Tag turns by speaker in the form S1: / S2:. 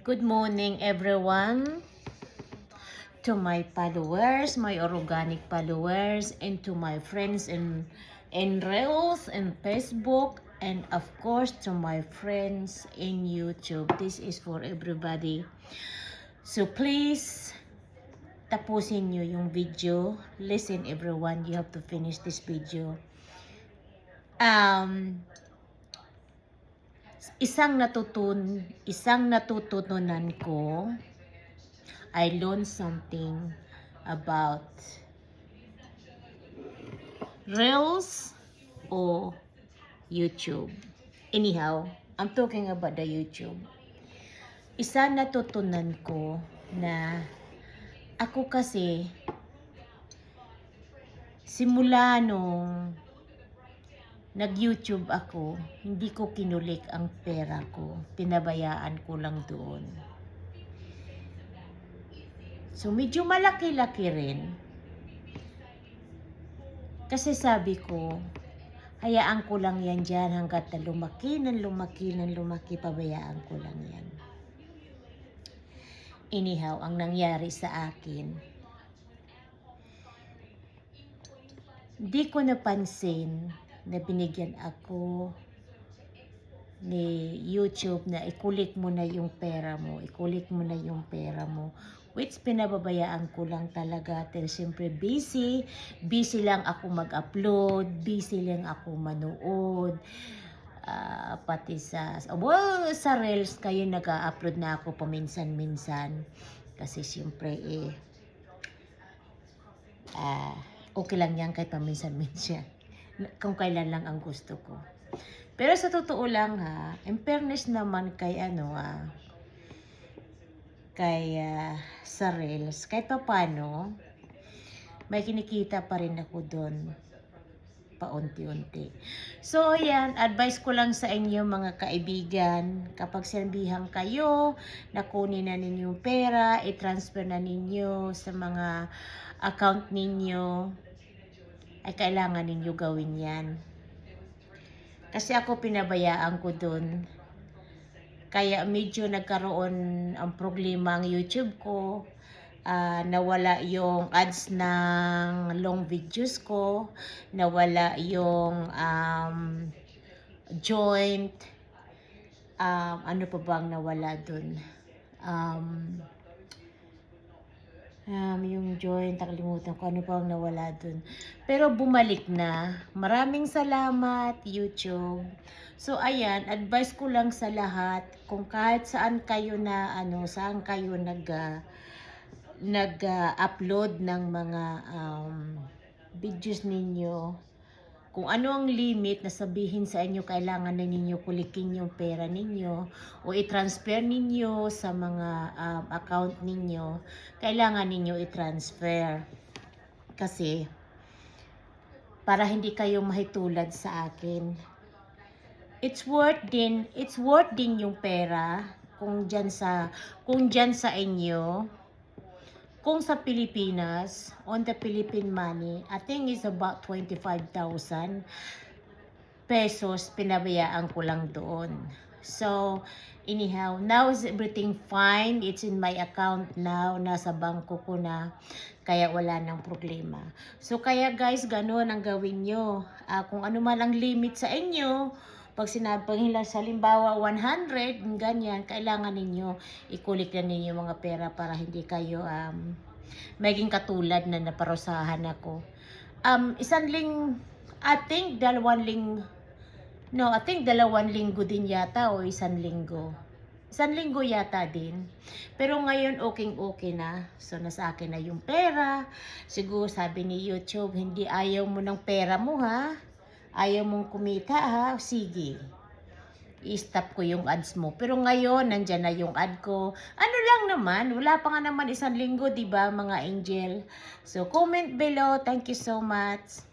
S1: Good morning everyone, to my followers, my organic followers, and to my friends in Reels and Facebook, and of course to my friends in YouTube. This is for everybody. So please, tapusin nyo yung video. Listen everyone, you have to finish this video. Isang natututunan ko, I learned something about Reels or YouTube. Anyhow, I'm talking about the YouTube. Isa natutunan ko na ako kasi simula nung nag-YouTube ako, hindi ko kinulik ang pera ko. Pinabayaan ko lang doon. So medyo malaki-laki rin. Kasi sabi ko, hayaan ko lang yan dyan hanggat na lumaki, pabayaan ko lang yan. Anyhow, ang nangyari sa akin, di ko napansin na binigyan ako ni YouTube na ikulik mo na yung pera mo, which pinababayaan ko lang talaga dahil siyempre busy lang ako mag-upload, busy lang ako manood, pati sa Reels kayo nag-upload na ako paminsan-minsan kasi siyempre okay lang yan kahit paminsan-minsan kung kailan lang ang gusto ko. Pero sa totoo lang in fairness naman kay sa Reels, kahit pa paano, may kinikita pa rin ako doon paunti-unti. So ayan, advice ko lang sa inyo mga kaibigan, kapag sinabihan kayo na kunin na ninyo pera, i-transfer na ninyo sa mga account ninyo, ay kailangan ninyo gawin yan. Kasi ako pinabayaan ko doon. Kaya medyo nagkaroon ang problema ang YouTube ko. Nawala yung ads ng long videos ko. Nawala yung joint. Ano pa bang nawala doon? Yung joint, nakalimutan ko ano pa ang nawala dun. Pero bumalik na. Maraming salamat, YouTube. So, ayan, advice ko lang sa lahat, kung kahit saan kayo nag-upload ng mga videos ninyo, kung ano ang limit na sabihin sa inyo, kailangan na ninyo kulikin yung pera ninyo o i-transfer ninyo sa mga account ninyo, kailangan ninyo i-transfer. Kasi, para hindi kayo mahitulad sa akin. It's worth din yung pera kung dyan sa inyo. Kung sa Pilipinas, on the Philippine money, I think it's about 25,000 pesos, pinabayaan ko lang doon. So, anyhow, now is everything fine. It's in my account now. Nasa bangko ko na. Kaya wala nang problema. So, kaya guys, ganun ang gawin nyo. Kung ano man ang limit sa inyo, pag sinabi nila sa halimbawa 100, ganyan, kailangan ninyo ikulik na ninyo mga pera para hindi kayo maging katulad na naparusahan ako. I think dalawang linggo din yata o isang linggo. Isang linggo yata din. Pero ngayon okay na. So nasa akin na yung pera. Siguro sabi ni YouTube, hindi ayaw mo ng pera mo ayaw mong kumita sige, i-stop ko yung ads mo. Pero ngayon, nandyan na yung ad ko. Ano lang naman, wala pa nga naman isang linggo, diba mga angel? So, comment below. Thank you so much.